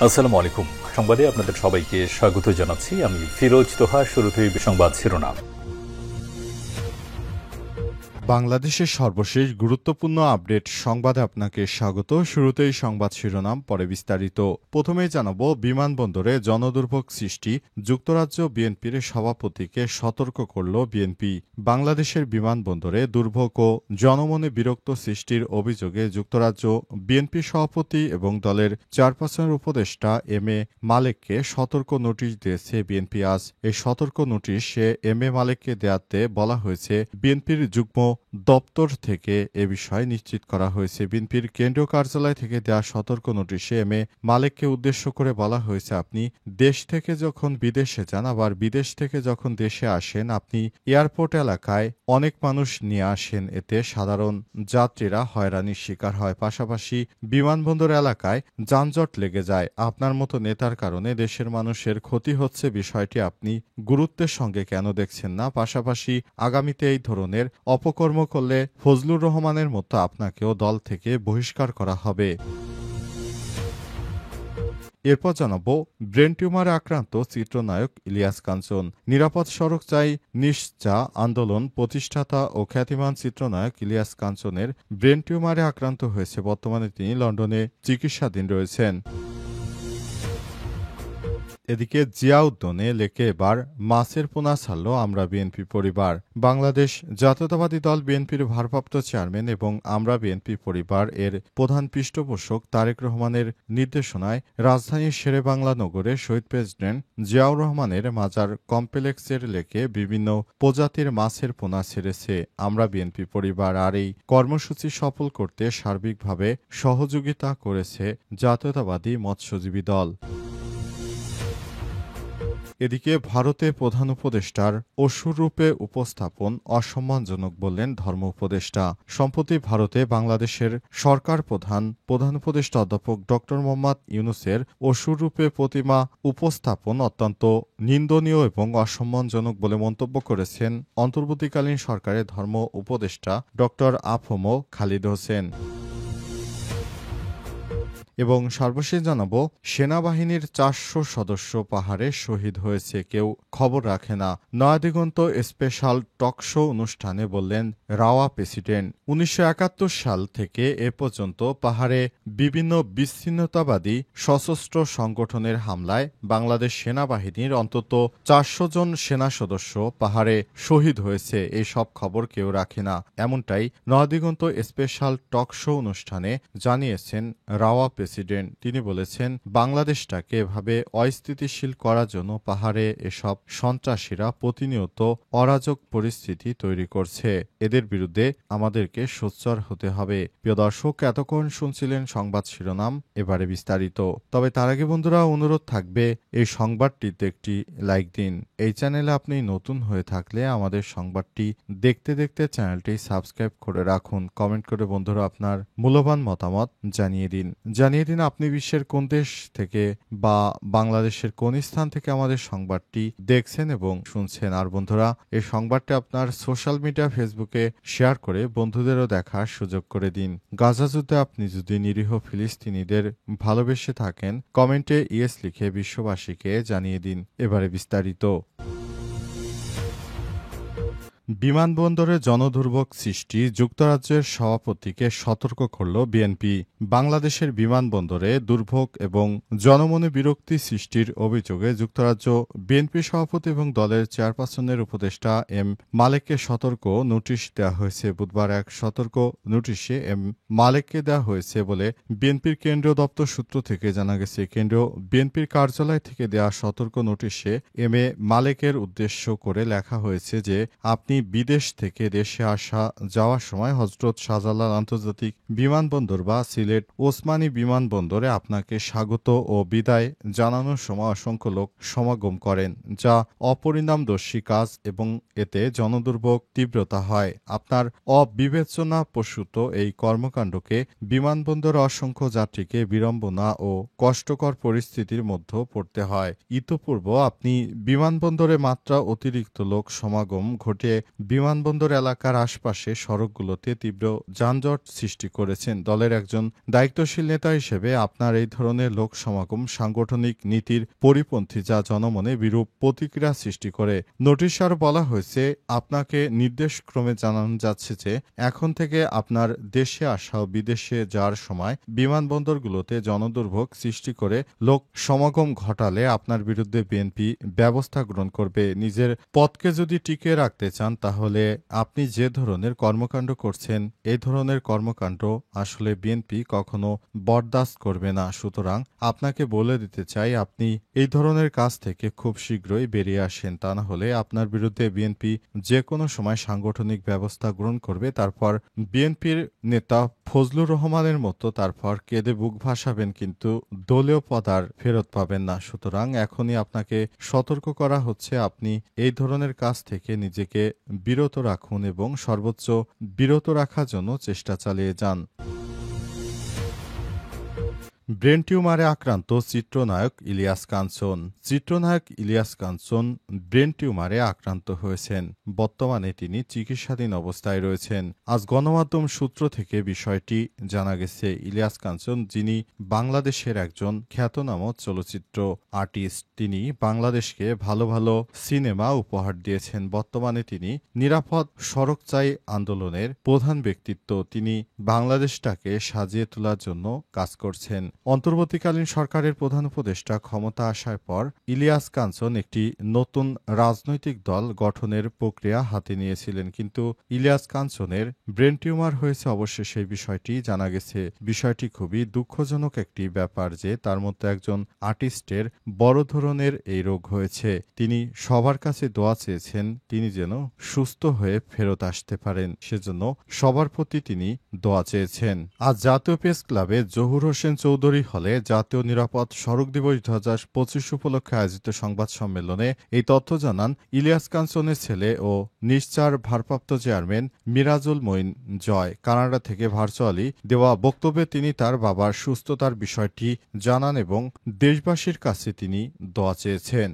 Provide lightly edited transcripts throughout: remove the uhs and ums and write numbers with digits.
আসসালামু আলাইকুম। সংবাদে আপনাদের সবাইকে স্বাগত জানাচ্ছি। আমি ফিরোজ তোহা। শুরুতেই সংবাদ শিরোনাম। বাংলাদেশের সর্বশেষ গুরুত্বপূর্ণ আপডেট সংবাদে আপনাকে স্বাগত। শুরুতেই সংবাদ শিরোনাম, পরে বিস্তারিত। প্রথমেই জানাবো, বিমানবন্দরে জনদুর্ভোগ সৃষ্টি, যুক্তরাজ্য বিএনপির সভাপতিকে সতর্ক করল বিএনপি। বাংলাদেশের বিমানবন্দরে দুর্ভোগ ও জনমনে বিরক্ত সৃষ্টির অভিযোগে যুক্তরাজ্য বিএনপি সভাপতি এবং দলের চেয়ারপারসনের উপদেষ্টা এম এ মালেককে সতর্ক নোটিশ দিয়েছে বিএনপি আজ। এই সতর্ক নোটিশে এম এ মালেককে দেয়াতে বলা হয়েছে, বিএনপির যুগ্ম দপ্তর থেকে এ বিষয় নিশ্চিত করা হয়েছে। বিএনপির কেন্দ্রীয় কার্যালয় থেকে দেওয়া সতর্ক নোটিশে এম এ মালেককে উদ্দেশ্য করে বলা হয়েছে, আপনি দেশ থেকে যখন বিদেশে যান, আবার বিদেশ থেকে যখন দেশে আসেন, আপনি এয়ারপোর্ট এলাকায় অনেক মানুষ নিয়ে আসেন। এতে সাধারণ যাত্রীরা হয়রানির শিকার হয়। পাশাপাশি বিমানবন্দর এলাকায় যানজট লেগে যায়। আপনার মতো নেতার কারণে দেশের মানুষের ক্ষতি হচ্ছে। বিষয়টি আপনি গুরুত্বের সঙ্গে কেন দেখছেন না? পাশাপাশি আগামীতে এই ধরনের অপকর্ম করলে ফজলুর রহমানের মতো আপনাকেও দল থেকে বহিষ্কার করা হবে। এরপর জানাবো, ব্রেন টিউমারে আক্রান্ত চিত্রনায়ক ইলিয়াস কাঞ্চন। নিরাপদ সড়ক চাই নিশ্চা আন্দোলন প্রতিষ্ঠাতা ও খ্যাতিমান চিত্রনায়ক ইলিয়াস কাঞ্চনের ব্রেন টিউমারে আক্রান্ত হয়েছে। বর্তমানে তিনি লন্ডনে চিকিৎসাধীন রয়েছেন। এদিকে জিয়াউদ্দৌনে লেকে এবার মাছের পোনা ছাড়ল আমরা বিএনপি পরিবার। বাংলাদেশ জাতীয়তাবাদী দল বিএনপির ভারপ্রাপ্ত চেয়ারম্যান এবং আমরা বিএনপি পরিবার এর প্রধান পৃষ্ঠপোষক তারেক রহমানের নির্দেশনায় রাজধানীর শেরেবাংলা নগরে শহীদ প্রেসিডেন্ট জিয়াউর রহমানের মাজার কমপ্লেক্সের লেকে বিভিন্ন প্রজাতির মাছের পোনা ছেড়েছে আমরা বিএনপি পরিবার। আর এই কর্মসূচি সফল করতে সার্বিকভাবে সহযোগিতা করেছে জাতীয়তাবাদী মৎস্যজীবী দল। এদিকে ভারতে প্রধান উপদেষ্টার অসুররূপে উপস্থাপন অসম্মানজনক বললেন ধর্ম উপদেষ্টা। সম্প্রতি ভারতে বাংলাদেশের সরকার প্রধান উপদেষ্টা অধ্যাপক ড মোহাম্মদ ইউনূসের অসুররূপে প্রতিমা উপস্থাপন অত্যন্ত নিন্দনীয় এবং অসম্মানজনক বলে মন্তব্য করেছেন অন্তর্বর্তীকালীন সরকারের ধর্ম উপদেষ্টা ড আফম খালিদ হোসেন। এবং সর্বশেষ জানাবো, সেনাবাহিনীর ৪০০ সদস্য পাহাড়ে শহীদ হয়েছে, কেউ খবর রাখে না। নয়াদিগন্ত স্পেশাল টকশো অনুষ্ঠানে বললেন রাওয়া প্রেসিডেন্ট। ১৯৭১ সাল থেকে এ পর্যন্ত পাহাড়ে বিভিন্ন বিচ্ছিন্নতাবাদী সশস্ত্র সংগঠনের হামলায় বাংলাদেশ সেনাবাহিনীর অন্তত ৪০০ জন সেনা সদস্য পাহাড়ে শহীদ হয়েছে। এই সব খবর কেউ রাখে না, এমনটাই নয়াদিগন্ত স্পেশাল টকশো অনুষ্ঠানে জানিয়েছেন রাওয়া প্রেসিডেন্ট। তিনি বলেছেন, বাংলাদেশটাকে এভাবে অস্থিতিশীল করার জন্য পাহাড়ে এসব সন্ত্রাসীরা প্রতিনিয়ত অরাজক পরিস্থিতি তৈরি করছে। এদের বিরুদ্ধে আমাদেরকে সোচ্চার হতে হবে। প্রিয় দর্শক, এতক্ষণ শুনছিলেন সংবাদ শিরোনাম, এবারে বিস্তারিত। তবে তার আগে বন্ধুরা, অনুরোধ থাকবে এই সংবাদটিতে একটি লাইক দিন। এই চ্যানেলে আপনি নতুন হয়ে থাকলে আমাদের সংবাদটি দেখতে দেখতে চ্যানেলটি সাবস্ক্রাইব করে রাখুন। কমেন্ট করে বন্ধুরা আপনার মূল্যবান মতামত জানিয়ে দিন আপনি বিশ্বের কোন দেশ থেকে বা বাংলাদেশের কোন স্থান থেকে আমাদের সংবাদটি দেখছেন এবং শুনছেন। আর বন্ধুরা, এই সংবাদটি আপনার সোশ্যাল মিডিয়া ফেসবুকে শেয়ার করে বন্ধুদেরও দেখার সুযোগ করে দিন। গাজা যুদ্ধে আপনি যদি নিরীহ ফিলিস্তিনিদের ভালোবেসে থাকেন, কমেন্টে ইয়েস লিখে বিশ্ববাসীকে জানিয়ে দিন। এবারে বিস্তারিত। বিমানবন্দরে জনদুর্ভোগ সৃষ্টি, যুক্তরাজ্যের সভাপতিকে সতর্ক করল বিএনপি। বাংলাদেশের বিমানবন্দরে দুর্ভোগ এবং জনমনে বিরক্তি সৃষ্টির অভিযোগে যুক্তরাজ্য বিএনপি সভাপতি এবং দলের চেয়ারপারসনের উপদেষ্টা এম মালেককে সতর্ক নোটিশ দেওয়া হয়েছে। বুধবার এক সতর্ক নোটিশে এম মালেককে দেওয়া হয়েছে বলে বিএনপির কেন্দ্রীয় দপ্তর সূত্র থেকে জানা গেছে। কেন্দ্রীয় বিএনপির কার্যালয় থেকে দেওয়া সতর্ক নোটিশে এম এ মালেকের উদ্দেশ্য করে লেখা হয়েছে যে, আপনি বিদেশ থেকে দেশে আসা যাওয়ার সময় হযরত শাহজালাল আন্তর্জাতিক বিমানবন্দর বা সিলেট ওসমানী বিমানবন্দরে আপনাকে স্বাগত ও বিদায় জানানোর সময় অসংখ্য লোক সমাগম করেন, যা অপরিণামদর্শী কাজ এবং এতে জনদুর্ভোগ তীব্রতা হয়। আপনার অবিবেচনাপ্রসূত এই কর্মকাণ্ডকে বিমানবন্দরে অসংখ্য যাত্রীকে বিড়ম্বনা ও কষ্টকর পরিস্থিতির মধ্যে পড়তে হয়। ইতঃপূর্বে আপনি বিমানবন্দরে মাত্রা অতিরিক্ত লোক সমাগম ঘটিয়ে বিমানবন্দর এলাকার আশপাশে সড়কগুলোতে তীব্র যানজট সৃষ্টি করেছেন। দলের একজন দায়িত্বশীল নেতা হিসেবে আপনার এই ধরনের লোক সমাগম সাংগঠনিক নীতির পরিপন্থী, যা জনমনে বিরূপ প্রতিক্রিয়া সৃষ্টি করে। নোটিশে আরও বলা হয়েছে, আপনাকে নির্দেশক্রমে জানানো যাচ্ছে যে এখন থেকে আপনার দেশে আসা ও বিদেশে যাওয়ার সময় বিমানবন্দরগুলোতে জনদুর্ভোগ সৃষ্টি করে লোক সমাগম ঘটালে আপনার বিরুদ্ধে বিএনপি ব্যবস্থা গ্রহণ করবে। নিজের পদকে যদি টিকিয়ে রাখতে চান তাহলে আপনি যে ধরনের কর্মকাণ্ড করছেন, এই ধরনের কর্মকাণ্ড আসলে বিএনপি কখনো বরদাস্ত করবে না। সুতরাং আপনাকে বলে দিতে চাই, আপনি এই ধরনের কাজ থেকে খুব শীঘ্রই বেরিয়ে আসেন, তা না হলে আপনার বিরুদ্ধে বিএনপি যে কোনো সময় সাংগঠনিক ব্যবস্থা গ্রহণ করবে। তারপর বিএনপির নেতা ফজলুর রহমানের মতো তারপর কেঁদে বুক ভাসাবেন, কিন্তু দলীয় পদ আর ফেরত পাবেন না। সুতরাং এখনই আপনাকে সতর্ক করা হচ্ছে, আপনি এই ধরনের কাজ থেকে নিজেকে বিরত রাখুন এবং সর্বোচ্চ বিরত রাখার জন্য চেষ্টা চালিয়ে যান। ব্রেন টিউমারে আক্রান্ত চিত্রনায়ক ইলিয়াস কাঞ্চন। চিত্রনায়ক ইলিয়াস কাঞ্চন ব্রেন টিউমারে আক্রান্ত হয়েছেন। বর্তমানে তিনি চিকিৎসাধীন অবস্থায় রয়েছেন। আজ গণমাধ্যম সূত্র থেকে বিষয়টি জানা গেছে। ইলিয়াস কাঞ্চন, যিনি বাংলাদেশের একজন খ্যাতনামা চলচ্চিত্র আর্টিস্ট, তিনি বাংলাদেশকে ভালো ভালো সিনেমা উপহার দিয়েছেন। বর্তমানে তিনি নিরাপদ সড়ক চাই আন্দোলনের প্রধান ব্যক্তিত্ব। তিনি বাংলাদেশটাকে সাজিয়ে তোলার জন্য কাজ করছেন। অন্তর্বর্তীকালীন সরকারের প্রধান উপদেষ্টা ক্ষমতা আসার পর ইলিয়াস কাঞ্চন একটি নতুন রাজনৈতিক দল গঠনের প্রক্রিয়া হাতে নিয়েছিলেন, কিন্তু ইলিয়াস কাঞ্চনের ব্রেন টিউমার হয়েছে। অবশ্যই সেই বিষয়টি জানা গেছে। বিষয়টি খুবই দুঃখজনক একটি ব্যাপার যে তার মতো একজন আর্টিস্টের বড় ধরনের এই রোগ হয়েছে। তিনি সবার কাছে দোয়া চেয়েছেন তিনি যেন সুস্থ হয়ে ফেরত আসতে পারেন, সেজন্য সবার প্রতি তিনি দোয়া চেয়েছেন। আজ জাতীয় প্রেস ক্লাবে জহুর হোসেন চৌধুরী হলে জাতীয় নিরাপদ সড়ক দিবস 2025 উপলক্ষে আয়োজিত সংবাদ সম্মেলনে এই তথ্য জানান ইলিয়াস কাঞ্চনের ছেলে ও নিশ্চার ভারপ্রাপ্ত চেয়ারম্যান মিরাজুল মঈন জয়। কানাডা থেকে ভার্চুয়ালি দেওয়া বক্তব্যে তিনি তার বাবার সুস্থতার বিষয়টি জানান এবং দেশবাসীর কাছে তিনি দোয়া চেয়েছেন।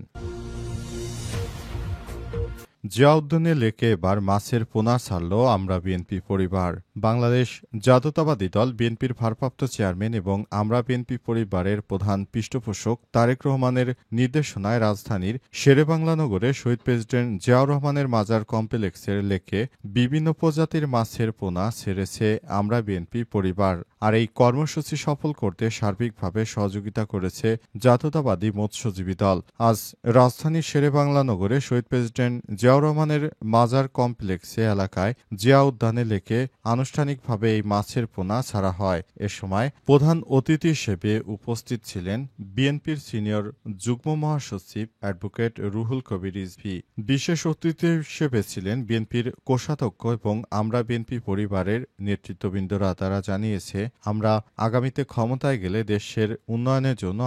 জিয়া উদ্যানে লেকে এবার মাছের পোনা ছাড়ল আমরা বিএনপি পরিবার। বাংলাদেশ জাতীয়তাবাদী দল বিএনপির ভারপ্রাপ্ত চেয়ারম্যান এবং আমরা বিএনপি পরিবারের প্রধান পৃষ্ঠপোষক তারেক রহমানের নির্দেশনায় রাজধানীর শেরেবাংলা নগরে শহীদ প্রেসিডেন্ট জিয়াউর রহমানের মাজার কমপ্লেক্সের লেকে বিভিন্ন প্রজাতির মাছের পোনা ছেড়েছে আমরা বিএনপি পরিবার। আর এই কর্মসূচি সফল করতে সার্বিকভাবে সহযোগিতা করেছে জাতীয়তাবাদী মৎস্যজীবী দল। আজ রাজধানীর শেরেবাংলা নগরে শহীদ প্রেসিডেন্ট জিয়াউর রহমানের মাজার কমপ্লেক্সে এলাকায় জিয়া উদ্যানে লেকে আনুষ্ঠানিকভাবে এই মাছের পোনা ছাড়া হয়। এ সময় প্রধান অতিথি হিসেবে উপস্থিত ছিলেন বিএনপির সিনিয়র যুগ্ম মহাসচিব অ্যাডভোকেট রুহুল কবির রিজভী। বিশেষ অতিথি হিসেবে ছিলেন বিএনপির কোষাধ্যক্ষ এবং আমরা বিএনপি পরিবারের নেতৃত্ববৃন্দরা। তারা জানিয়েছে, আমরা আগামীতে ক্ষমতায় গেলে দেশের উন্নয়নের জন্য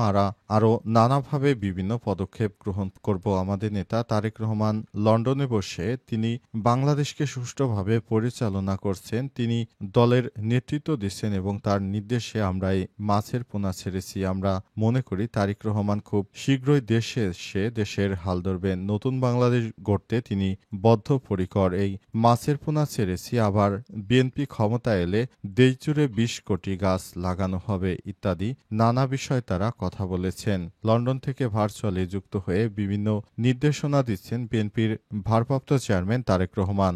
আরও নানাভাবে বিভিন্ন পদক্ষেপ গ্রহণ করব। আমাদের নেতা তারেক রহমান লন্ডনে বসে তিনি বাংলাদেশকে সুষ্ঠুভাবে পরিচালনা করছেন, তিনি দলের নেতৃত্ব দিচ্ছেন এবং তার নির্দেশে আমরা এই মাছের পোনা ছেড়েছি। আমরা মনে করি তারেক রহমান খুব শীঘ্রই দেশে এসে দেশের হাল ধরবেন। নতুন বাংলাদেশ গড়তে তিনি বদ্ধপরিকর। এই মাছের পোনা ছেড়েছি, আবার বিএনপি ক্ষমতা এলে দেশজুড়ে 20 কোটি গাছ লাগানো হবে ইত্যাদি নানা বিষয় তারা কথা বলেছেন। লন্ডন থেকে ভার্চুয়ালি যুক্ত হয়ে বিভিন্ন নির্দেশনা দিচ্ছেন বিএনপির ভারপ্রাপ্ত চেয়ারম্যান তারেক রহমান।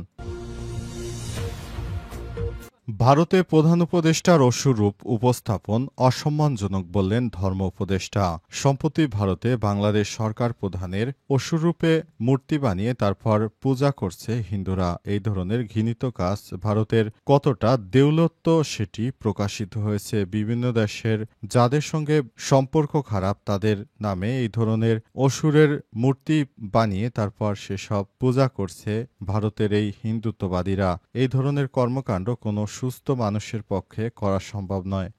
ভারতে প্রধান উপদেষ্টার অশ্রুরূপ উপস্থাপন অসম্মানজনক বললেন ধর্ম উপদেষ্টা। সম্প্রতি ভারতে বাংলাদেশ সরকার প্রধানের অশ্রুরূপে মূর্তি বানিয়ে তারপর পূজা করছে হিন্দুরা। এই ধরনের ঘৃণিত কাজ ভারতের কতটা দেউলত্ব সেটি প্রকাশিত হয়েছে। বিভিন্ন দেশের যাদের সঙ্গে সম্পর্ক খারাপ তাদের নামে এই ধরনের অসুরের মূর্তি বানিয়ে তারপর সেসব পূজা করছে ভারতের এই হিন্দুত্ববাদীরা। এই ধরনের কর্মকাণ্ড কোনো সুস্থ মানুষের পক্ষে করা সম্ভব নয়।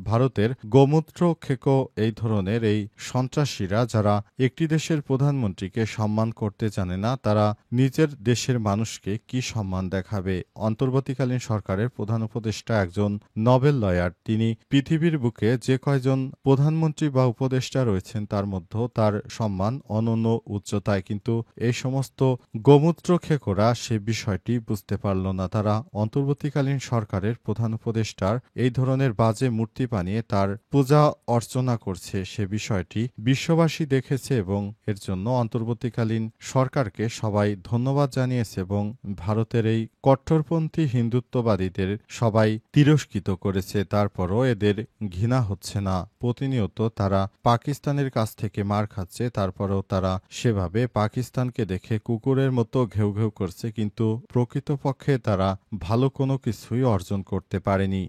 ভারতের গোমূত্র খেকো এই ধরনের এই সন্ত্রাসীরা যারা একটি দেশের প্রধানমন্ত্রীকে সম্মান করতে জানে না, তারা নিজের দেশের মানুষকে কি সম্মান দেখাবে? অন্তর্বর্তীকালীন সরকারের প্রধান উপদেষ্টা একজন নোবেল লয়ার। তিনি পৃথিবীর বুকে যে কয়জন প্রধানমন্ত্রী বা উপদেষ্টা রয়েছেন তার মধ্যে তার সম্মান অনন্য উচ্চতায়, কিন্তু এই সমস্ত গোমূত্র খেকোরা সে বিষয়টি বুঝতে পারল না। তারা অন্তর্বর্তীকালীন সরকারের প্রধান উপদেষ্টার এই ধরনের বাজে মূর্তি বানিয়ে তার পূজা অর্চনা করছে, সে বিষয়টি বিশ্ববাসী দেখেছে এবং এর জন্য অন্তর্বর্তীকালীন সরকারকে সবাই ধন্যবাদ জানিয়েছে এবং ভারতের এই কট্টরপন্থী হিন্দুত্ববাদীদের সবাই তিরস্কৃত করেছে। তারপরও এদের ঘৃণা হচ্ছে না। প্রতিনিয়ত তারা পাকিস্তানের কাছ থেকে মার খাচ্ছে, তারপরেও তারা সেভাবে পাকিস্তানকে দেখে কুকুরের মতো ঘেউ ঘেউ করছে, কিন্তু প্রকৃতপক্ষে তারা ভালো কোনো কিছুই অর্জন করতে পারেনি।